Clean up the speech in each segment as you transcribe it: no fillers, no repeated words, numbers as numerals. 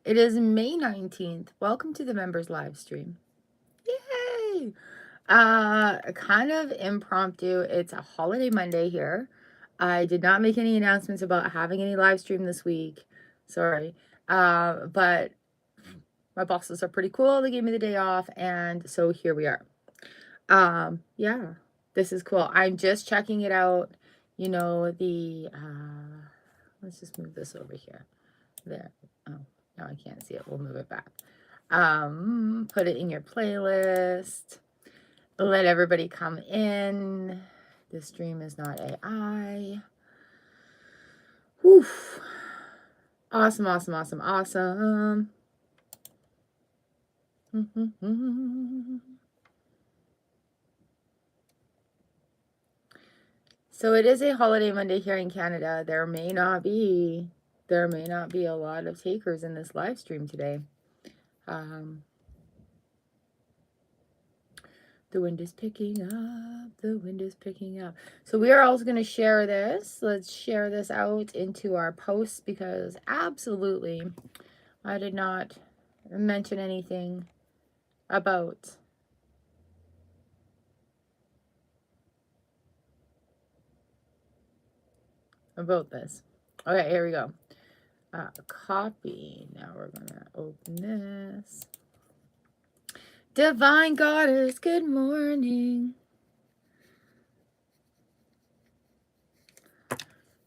It is May 19th. Welcome to the members live stream. Yay! Kind of impromptu. It's a holiday Monday here. I did not make any announcements about having any live stream this week. Sorry. But my bosses are pretty cool. They gave me the day off, and so here we are. Yeah, this is cool. I'm just checking it out. You know, let's just move this over here. There. Oh, no, I can't see it. We'll move it back. Put it in your playlist. Let everybody come in. This stream is not AI. Whew. Awesome, awesome, awesome, awesome. So it is a holiday Monday here in Canada. There may not be a lot of takers in this live stream today. The wind is picking up. The wind is picking up. So we are also going to share this. Let's share this out into our posts because absolutely I did not mention anything about this. Okay, here we go. Copy. Now we're going to open this. Divine Goddess, good morning.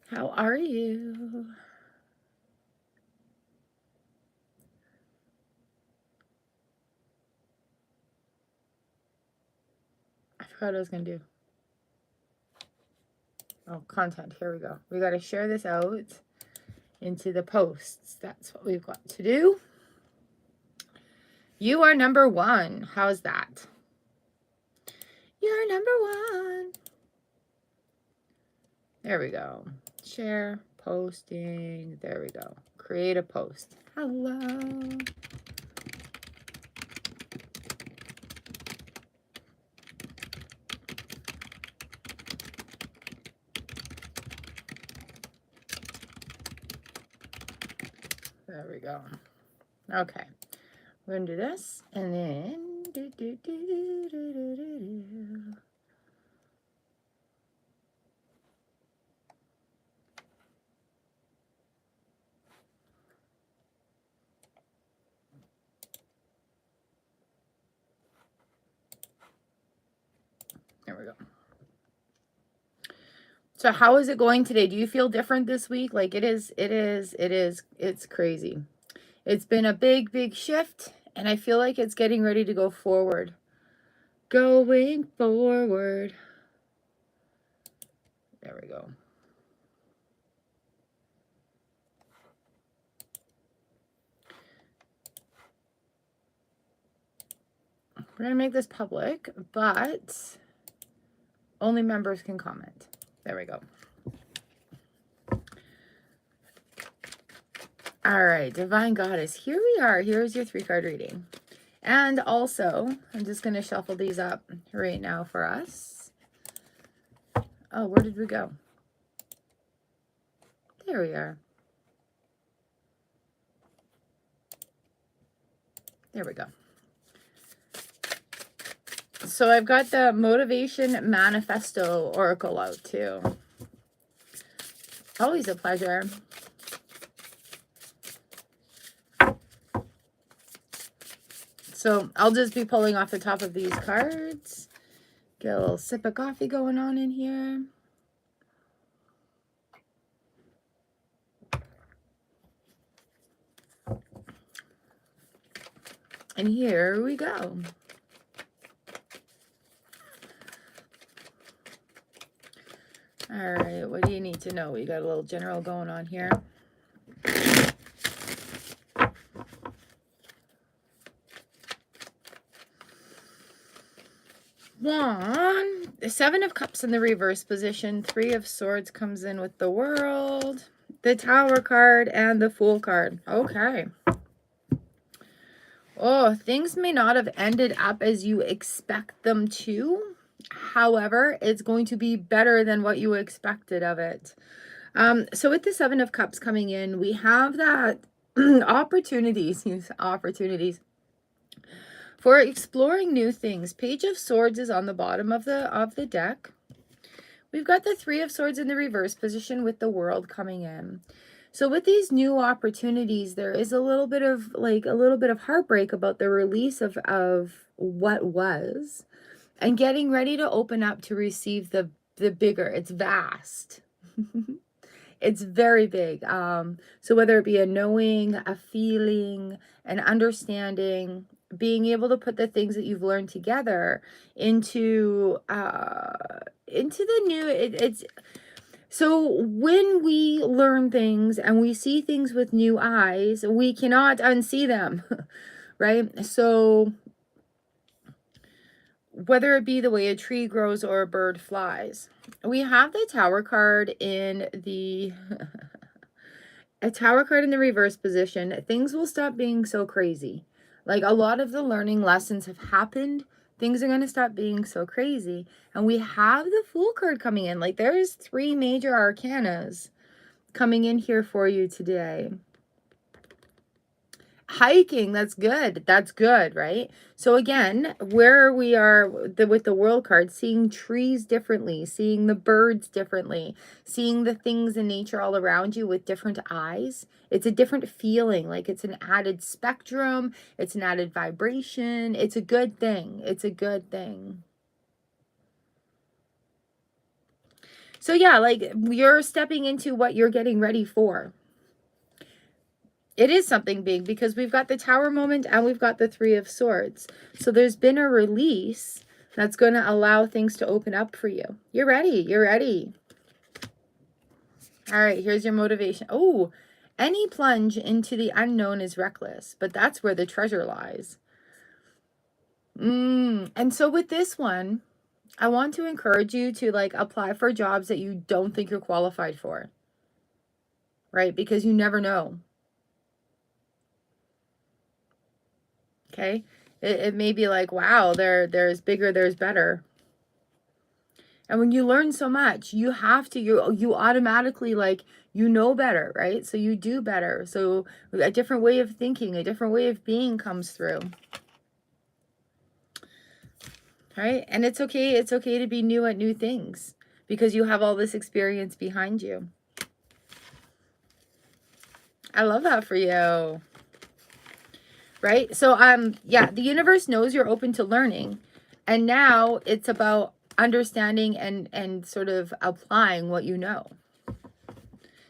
How are you? I forgot what I was going to do. Oh, content. Here we go. We got to share this out into the posts. That's what we've got to do. You are number one. How's that? You're number one. There we go. Share, posting. There we go. Create a post. Hello. There we go. Okay. We're going to do this and then there we go. So how is it going today? Do you feel different this week? Like it's crazy. It's been a big, big shift, and I feel like it's getting ready to go forward. Going forward. There we go. We're going to make this public, but only members can comment. There we go. All right, Divine Goddess, here we are. Here's your 3-card reading. And also, I'm just going to shuffle these up right now for us. Oh, where did we go? There we are. There we go. So I've got the Motivation Manifesto Oracle out too. Always a pleasure. So I'll just be pulling off the top of these cards. Get a little sip of coffee going on in here. And here we go. All right, what do you need to know? We got a little general going on here. One, the 7 of Cups in the reverse position. 3 of Swords comes in with the World, the Tower card, and the Fool card. Okay. Oh, things may not have ended up as you expect them to. However, it's going to be better than what you expected of it. So with the 7 of Cups coming in, we have that opportunities, opportunities for exploring new things. Page of Swords is on the bottom of the deck. We've got the Three of Swords in the reverse position with the World coming in. So with these new opportunities, there is a little bit of heartbreak about the release of what was, and getting ready to open up to receive the bigger. It's vast. It's very big. So whether it be a knowing, a feeling, an understanding, being able to put the things that you've learned together into the new, it's so when we learn things and we see things with new eyes, we cannot unsee them, right? So whether it be the way a tree grows or a bird flies, we have the Tower card in the a Tower card in the reverse position. Things will stop being so crazy. Like, a lot of the learning lessons have happened. Things are going to stop being so crazy. And we have the Fool card coming in. Like, there's 3 major arcanas coming in here for you today. Hiking, that's good. That's good, right? So again, where we are with the World card, seeing trees differently, seeing the birds differently, seeing the things in nature all around you with different eyes. It's a different feeling. Like, it's an added spectrum. It's an added vibration. It's a good thing. It's a good thing. So yeah, like, you're stepping into what you're getting ready for. It is something big because we've got the Tower moment and we've got the Three of Swords. So there's been a release that's going to allow things to open up for you. You're ready. You're ready. All right, here's your motivation. Oh, any plunge into the unknown is reckless, but that's where the treasure lies. And so with this one, I want to encourage you to, like, apply for jobs that you don't think you're qualified for, right? Because you never know. Okay, it may be like, wow, there's bigger, there's better. And when you learn so much, you have to, you automatically, like, you know better, right? So you do better. So a different way of thinking, a different way of being comes through. Right? And it's okay to be new at new things because you have all this experience behind you. I love that for you. Right? So yeah, the universe knows you're open to learning, and now it's about understanding and sort of applying what you know.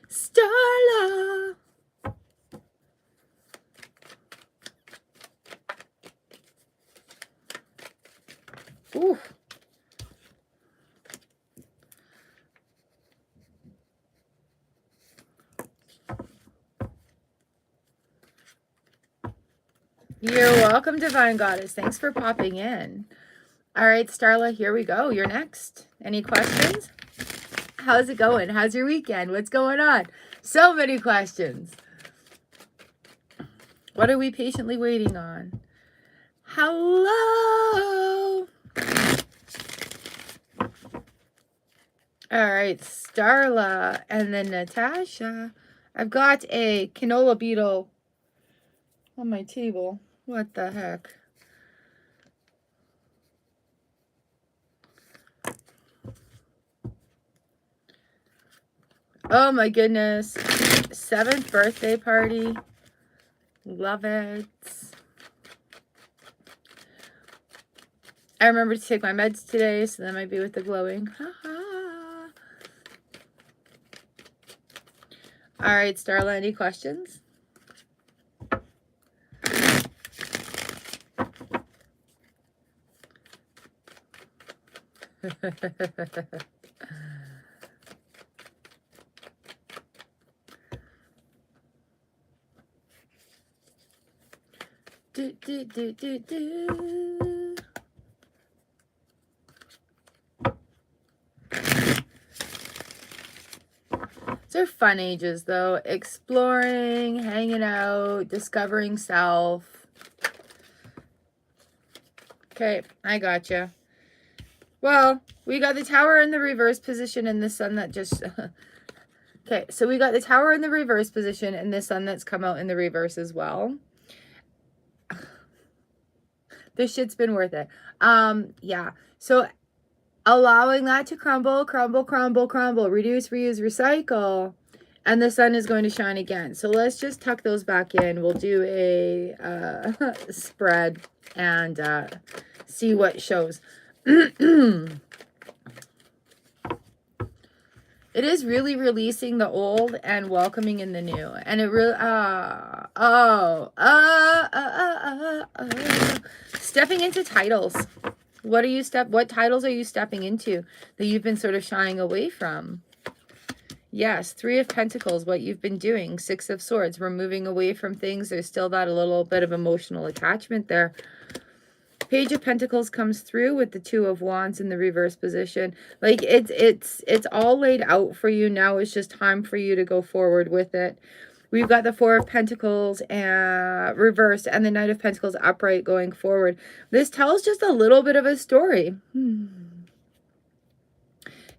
Starla. Ooh. You're welcome, Divine Goddess. Thanks for popping in. All right, Starla, here we go. You're next. Any questions? How's it going? How's your weekend? What's going on? So many questions. What are we patiently waiting on? Hello. All right, Starla and then Natasha. I've got a canola beetle on my table. What the heck? Oh my goodness. 7th birthday party. Love it. I remember to take my meds today, so that might be with the glowing. All right, Starla, any questions? do, do, do, do, do. They're fun ages, though. Exploring, hanging out, discovering self. Okay, I gotcha. Well, we got the Tower in the reverse position and the Sun that just Okay, so we got the Tower in the reverse position and the Sun that's come out in the reverse as well. This shit's been worth it. Yeah. So allowing that to crumble, crumble, crumble, crumble, reduce, reuse, recycle, and the Sun is going to shine again. So let's just tuck those back in. We'll do a spread and see what shows. It is really releasing the old and welcoming in the new. And it really, stepping into titles. What titles are you stepping into that you've been sort of shying away from? Yes, Three of Pentacles, what you've been doing. Six of Swords, we're moving away from things. There's still that a little bit of emotional attachment there. Page of Pentacles comes through with the Two of Wands in the reverse position. Like it's all laid out for you. Now it's just time for you to go forward with it. We've got the Four of Pentacles reversed and the Knight of Pentacles upright going forward. This tells just a little bit of a story.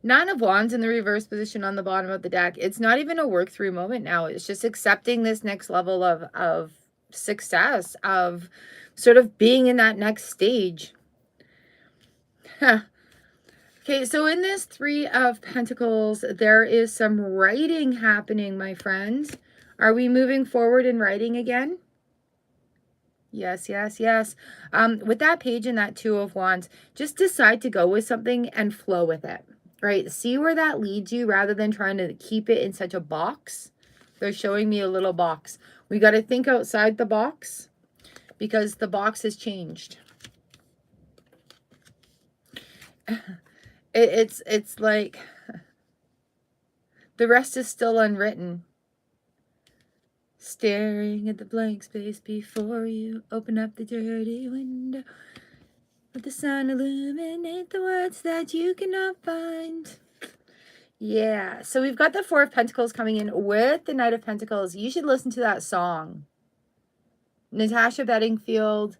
Nine of Wands in the reverse position on the bottom of the deck. It's not even a work through moment now. It's just accepting this next level of success, of sort of being in that next stage. Okay, so in this Three of Pentacles, there is some writing happening, my friends. Are we moving forward in writing again? Yes, yes, yes. With that page and that Two of Wands, just decide to go with something and flow with it, right? See where that leads you rather than trying to keep it in such a box. They're showing me a little box. We got to think outside the box because the box has changed. It's like the rest is still unwritten. Staring at the blank space before you, open up the dirty window. Let the sun illuminate the words that you cannot find. Yeah, so we've got the Four of Pentacles coming in with the Knight of Pentacles. You should listen to that song. Natasha Bedingfield,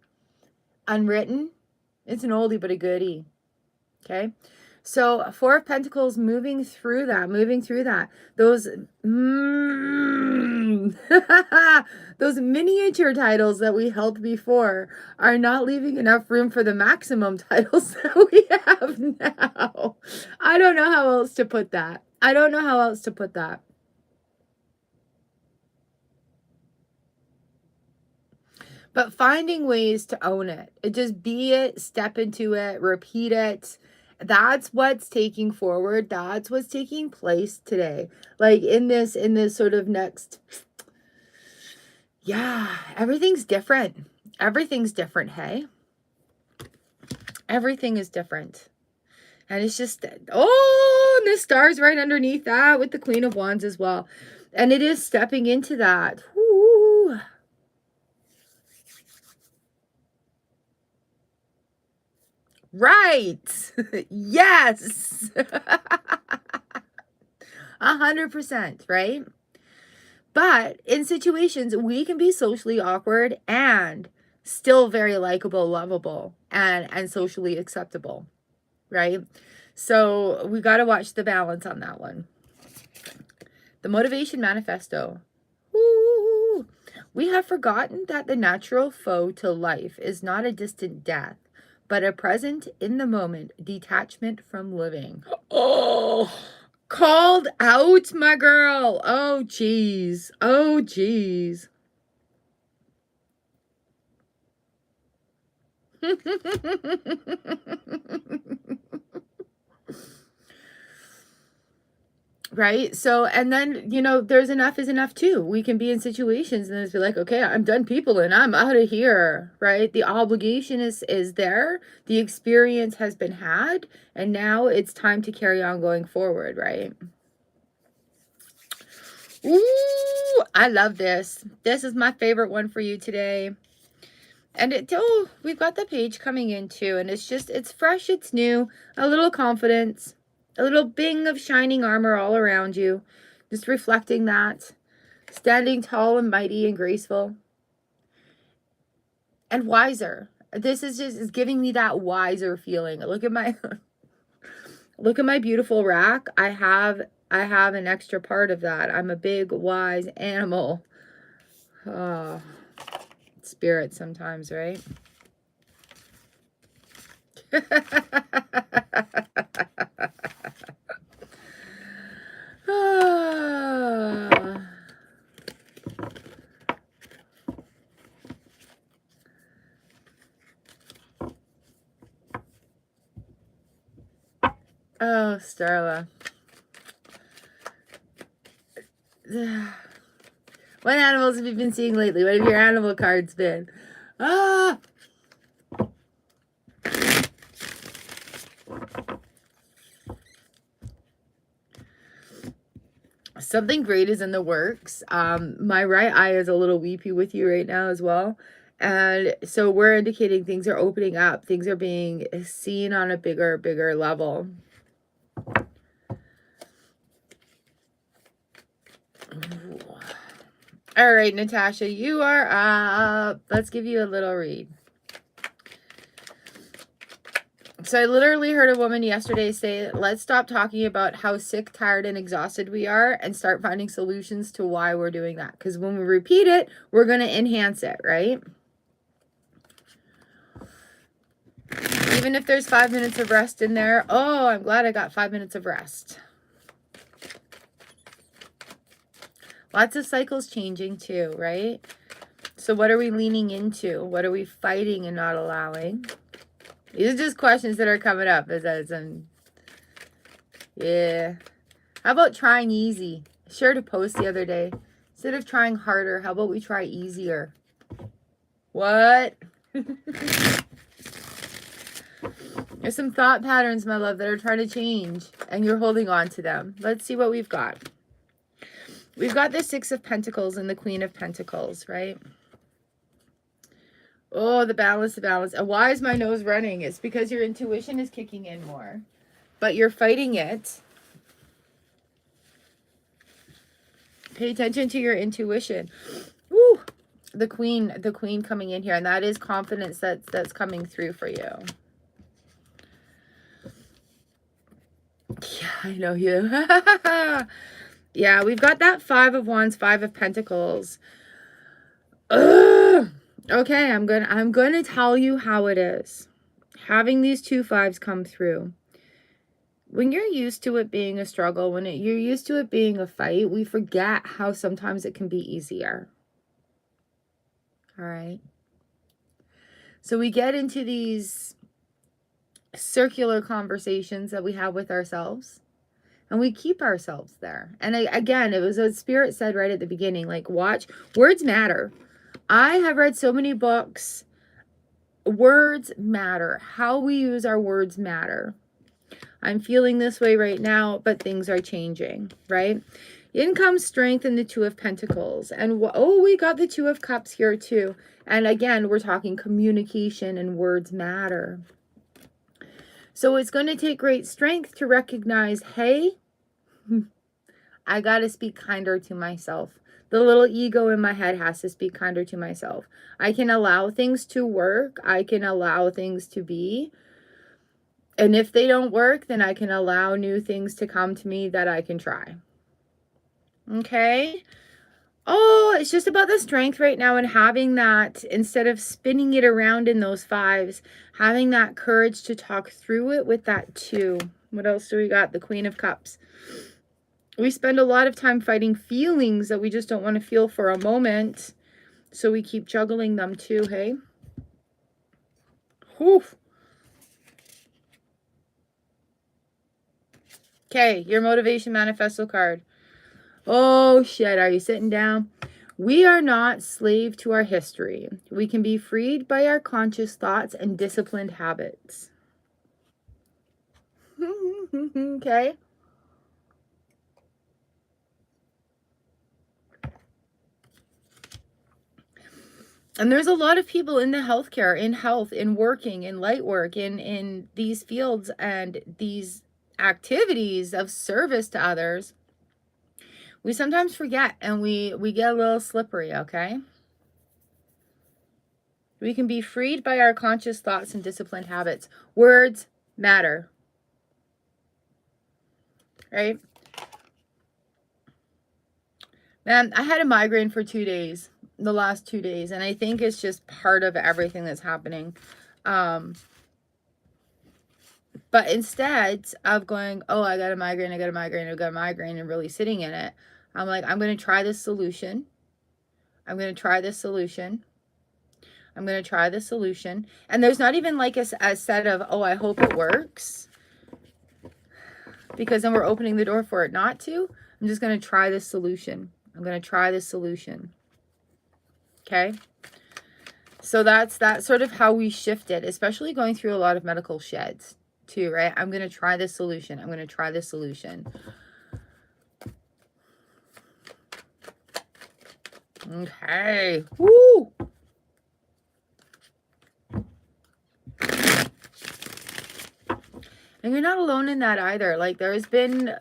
Unwritten. It's an oldie but a goodie. Okay, so Four of Pentacles moving through that. Those those miniature titles that we held before are not leaving enough room for the maximum titles that we have now. I don't know how else to put that. But finding ways to own it. Just be it, step into it, repeat it. That's what's taking forward. That's what's taking place today. Like in this sort of next, yeah, everything's different. Everything's different, hey? Everything is different. And it's just, oh, and the star's right underneath that with the Queen of Wands as well. And it is stepping into that. Ooh. Right. Yes. 100%, right? But in situations, we can be socially awkward and still very likable, lovable, and socially acceptable, right? So we got to watch the balance on that one. The Motivation Manifesto. Woo! We have forgotten that the natural foe to life is not a distant death, but a present in the moment detachment from living. Oh, called out, my girl. Oh, geez. Oh, geez. Right? So, and then, you know, there's enough is enough too. We can be in situations and it's be like, okay, I'm done people and I'm out of here, right? The obligation is there. The experience has been had. And now it's time to carry on going forward, right? Ooh, I love this. This is my favorite one for you today. And we've got the page coming in too. And it's just, it's fresh, it's new, a little confidence. A little bing of shining armor all around you. Just reflecting that. Standing tall and mighty and graceful. And wiser. This is giving me that wiser feeling. Look at my look at my beautiful rack. I have I have an extra part of that. I'm a big, wise animal. Oh, spirit sometimes, right? Oh, Starla. What animals have you been seeing lately? What have your animal cards been? Ah! Something great is in the works. My right eye is a little weepy with you right now as well. And so we're indicating things are opening up. Things are being seen on a bigger level. All right, Natasha, you are up. Let's give you a little read. So I literally heard a woman yesterday say, let's stop talking about how sick, tired, and exhausted we are and start finding solutions to why we're doing that. Because when we repeat it, we're going to enhance it, right? Even if there's 5 minutes of rest in there, oh, I'm glad I got 5 minutes of rest. Lots of cycles changing too, right? So what are we leaning into? What are we fighting and not allowing? These are just questions that are coming up yeah. How about trying easy? I shared a post the other day. Instead of trying harder, how about we try easier? What? There's some thought patterns, my love, that are trying to change, and you're holding on to them. Let's see what we've got. We've got the Six of Pentacles and the Queen of Pentacles, right? Oh, the balance. Why is my nose running? It's because your intuition is kicking in more, but you're fighting it. Pay attention to your intuition. Woo! The queen coming in here, and that is confidence that's coming through for you. Yeah, I know you. Yeah, we've got that Five of Wands, Five of Pentacles. Ugh. Okay, I'm gonna tell you how it is. Having these two fives come through. When you're used to it being a struggle, when you're used to it being a fight, we forget how sometimes it can be easier. All right. So we get into these circular conversations that we have with ourselves, and we keep ourselves there. And again, it was what Spirit said right at the beginning, like, watch, words matter. I have read so many books. Words matter. How we use our words matter. I'm feeling this way right now, but things are changing, right? Income, strength, and the Two of Pentacles. And oh, we got the Two of Cups here too. And again, we're talking communication, and words matter. So it's going to take great strength to recognize, hey, I got to speak kinder to myself. The little ego in my head has to speak kinder to myself. I can allow things to work. I can allow things to be. And if they don't work, then I can allow new things to come to me that I can try. Okay? Oh, it's just about the strength right now, and having that, instead of spinning it around in those fives, having that courage to talk through it with that two. What else do we got? The Queen of Cups. We spend a lot of time fighting feelings that we just don't want to feel for a moment. So we keep juggling them too, hey? Whew. Okay, your motivation manifesto card. Oh, shit. Are you sitting down? We are not slave to our history. We can be freed by our conscious thoughts and disciplined habits. Okay. And there's a lot of people in the healthcare, in health, in working, in light work, in these fields and these activities of service to others. We sometimes forget, and we get a little slippery, okay? We can be freed by our conscious thoughts and disciplined habits. Words matter. Right? Man, I had a migraine for 2 days, the last 2 days, and I think it's just part of everything that's happening. But instead of going, oh, I got a migraine, I got a migraine, I got a migraine, and really sitting in it, I'm like, I'm going to try this solution. I'm going to try this solution. I'm going to try the solution. And there's not even like a set of, oh, I hope it works, because then we're opening the door for it not to. I'm just going to try this solution. I'm going to try this solution. Okay. So that's sort of how we shifted, especially going through a lot of medical sheds too, right? I'm going to try this solution. I'm going to try this solution. Okay. Woo! And you're not alone in that either. Like, there's been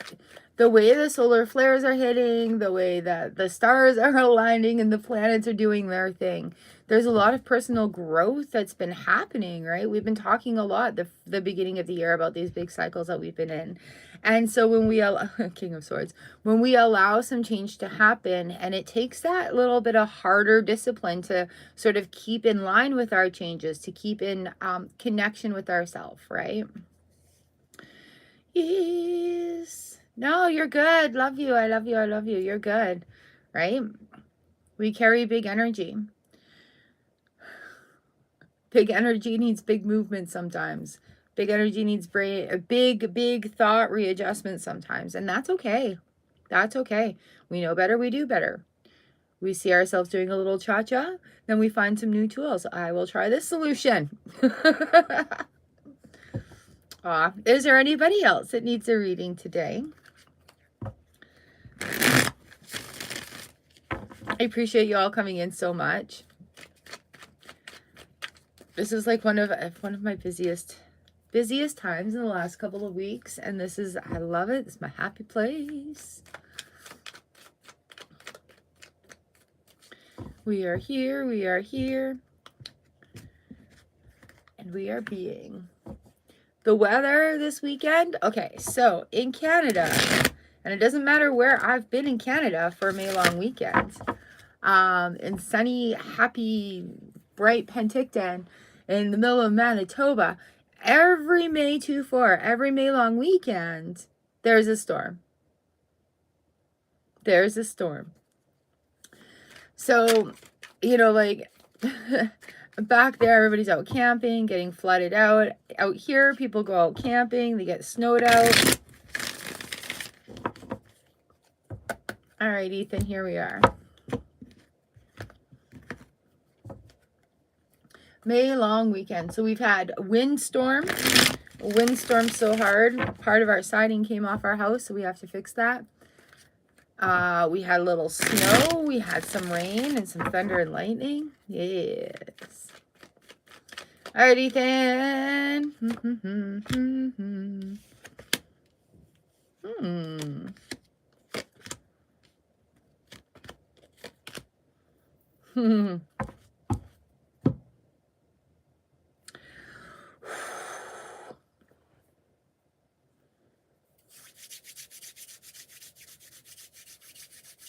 the way the solar flares are hitting, the way that the stars are aligning and the planets are doing their thing. There's a lot of personal growth that's been happening, right? We've been talking a lot the beginning of the year about these big cycles that we've been in. And so when we allow, King of Swords, when we allow some change to happen, and it takes that little bit of harder discipline to sort of keep in line with our changes, to keep in connection with ourselves, right? Yes. No, you're good. Love you. I love you. I love you. You're good. Right? We carry big energy. Big energy needs big movement sometimes. Big energy needs big thought readjustment sometimes. And that's okay. That's okay. We know better. We do better. We see ourselves doing a little cha-cha. Then we find some new tools. I will try this solution. Is there anybody else that needs a reading today? I appreciate you all coming in so much. This is like one of my busiest times in the last couple of weeks, and this is, I love it. It's my happy place. We are here, and we are being. The weather this weekend, okay, so in Canada, and it doesn't matter where I've been in Canada for a May long weekend, in sunny, happy, bright Penticton in the middle of Manitoba, every May 2-4, every May long weekend, there's a storm. There's a storm. So, you know, like, back there, everybody's out camping, getting flooded out. Out here, people go out camping, they get snowed out. All right, Ethan, here we are. May long weekend. So we've had windstorm so hard. Part of our siding came off our house, so we have to fix that. We had a little snow. We had some rain and some thunder and lightning. Yes. All right, Ethan.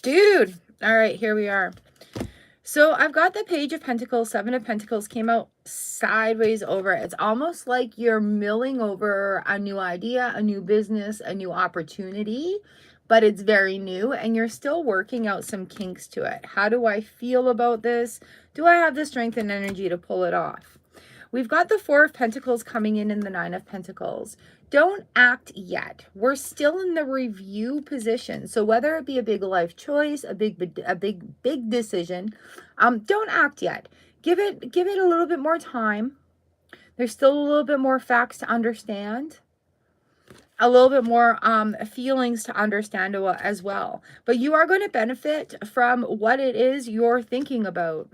Dude. All right, here we are. So I've got the Page of Pentacles, Seven of Pentacles came out sideways over. It's almost like you're milling over a new idea, a new business, a new opportunity, but it's very new and you're still working out some kinks to it. How do I feel about this? Do I have the strength and energy to pull it off? We've got the Four of Pentacles coming in the Nine of Pentacles. Don't act yet. We're still in the review position. So whether it be a big life choice, a big decision, don't act yet. Give it a little bit more time. There's still a little bit more facts to understand. A little bit more feelings to understand as well. But you are going to benefit from what it is you're thinking about.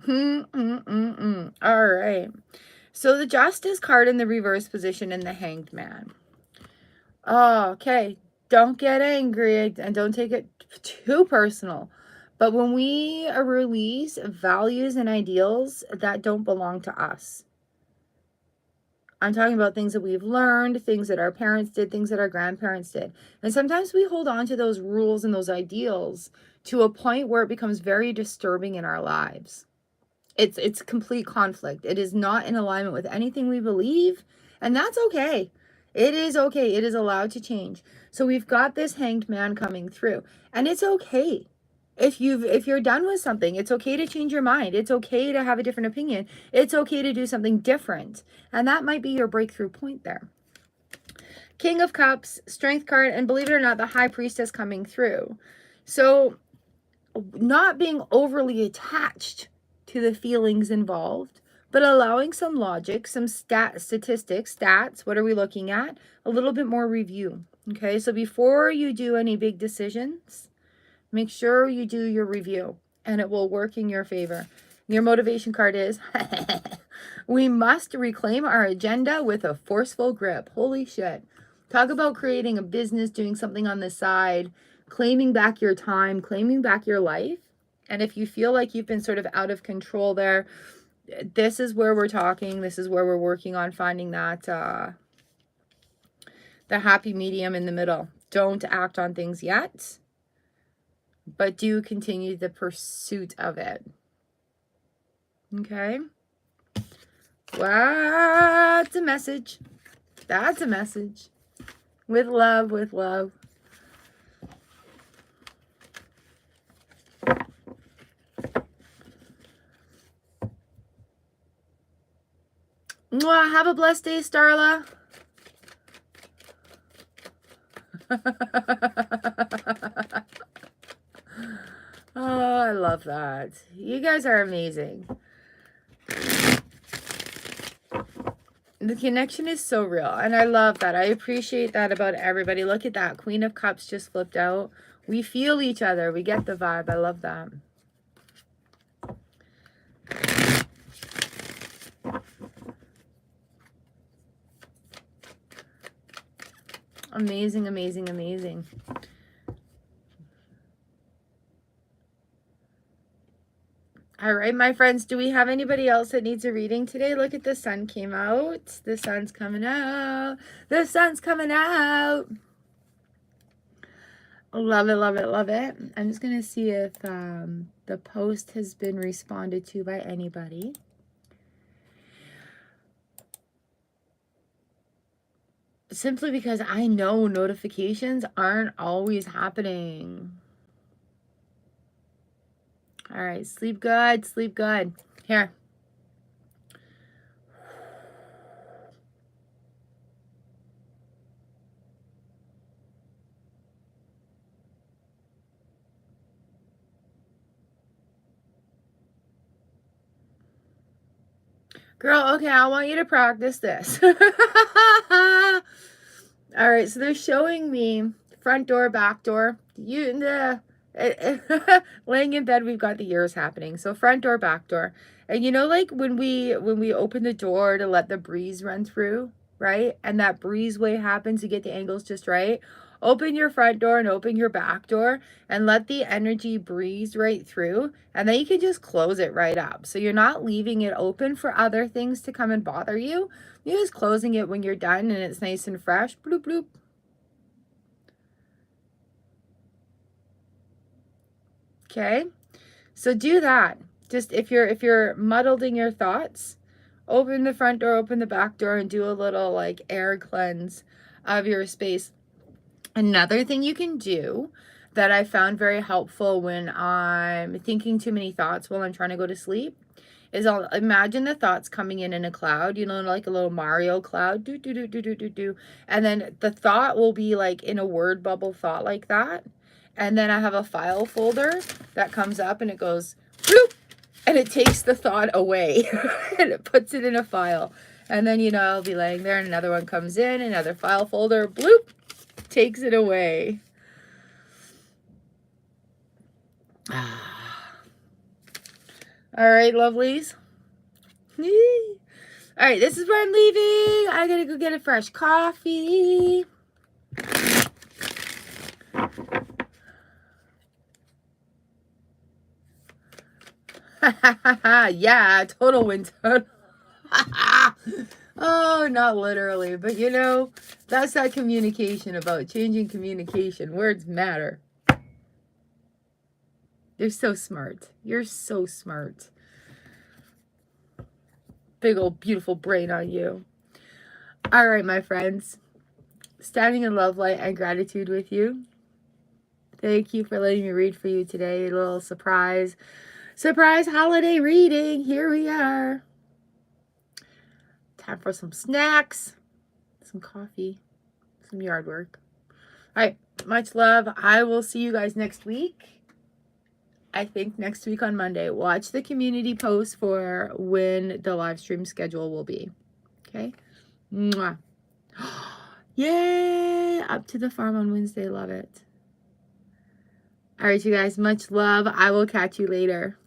All right. So the Justice card in the reverse position in the Hanged Man. Oh, okay. Don't get angry and don't take it too personal. But when we release values and ideals that don't belong to us, I'm talking about things that we've learned, things that our parents did, things that our grandparents did. And sometimes we hold on to those rules and those ideals to a point where it becomes very disturbing in our lives. It's complete conflict. It is not in alignment with anything we believe, and that's okay. It is okay. It is allowed to change. So we've got this hanged man coming through, and it's okay. If you're done with something, it's okay to change your mind. It's okay to have a different opinion. It's okay to do something different. And that might be your breakthrough point there. King of Cups, Strength card, and believe it or not, the High Priestess coming through. So not being overly attached to the feelings involved, but allowing some logic, some statistics, stats, what are we looking at? A little bit more review. Okay, so before you do any big decisions, make sure you do your review and it will work in your favor. Your motivation card is, we must reclaim our agenda with a forceful grip. Holy shit. Talk about creating a business, doing something on the side, claiming back your time, claiming back your life. And if you feel like you've been sort of out of control there, this is where we're talking. This is where we're working on finding that the happy medium in the middle. Don't act on things yet, but do continue the pursuit of it. Okay? What's a message? That's a message. With love, with love. Mwah, have a blessed day, Starla. Oh, I love that. You guys are amazing. The connection is so real, and I love that. I appreciate that about everybody. Look at that. Queen of Cups just flipped out. We feel each other. We get the vibe. I love that. Amazing, amazing, amazing. All right, my friends, do we have anybody else that needs a reading today? Look at the sun came out. The sun's coming out. The sun's coming out. Love it, love it, love it. I'm just going to see if the post has been responded to by anybody. Simply because I know notifications aren't always happening. All right, sleep good, sleep good. Here. Girl, okay, I want you to practice this. All right, so they're showing me front door, back door. Laying in bed, we've got the ears happening. So front door, back door. And you know, like when we open the door to let the breeze run through, right? And that breezeway happens, you get the angles just right. Open your front door and open your back door and let the energy breeze right through. And then you can just close it right up. So you're not leaving it open for other things to come and bother you. You're just closing it when you're done and it's nice and fresh. Bloop, bloop. Okay, so do that. Just if you're muddled in your thoughts, open the front door, open the back door, and do a little like air cleanse of your space. Another thing you can do that I found very helpful when I'm thinking too many thoughts while I'm trying to go to sleep is I'll imagine the thoughts coming in a cloud, you know, like a little Mario cloud, do, do, do, do, do, do, do. And then the thought will be like in a word bubble thought like that. And then I have a file folder that comes up and it goes, bloop, and it takes the thought away and it puts it in a file. And then, you know, I'll be laying there and another one comes in, another file folder, bloop, takes it away. All right, lovelies. All right, this is where I'm leaving. I gotta go get a fresh coffee. Yeah, total wind. Oh, not literally, but you know, that's that communication about changing communication. Words matter. You're so smart. You're so smart. Big old beautiful brain on you. All right, my friends. Standing in love, light, and gratitude with you. Thank you for letting me read for you today. A little surprise holiday reading. Here we are. Time for some snacks, some coffee, some yard work. All right, much love. I will see you guys next week. I think next week on Monday. Watch the community post for when the live stream schedule will be. Okay? Mwah. Yay! Up to the farm on Wednesday. Love it. All right, you guys. Much love. I will catch you later.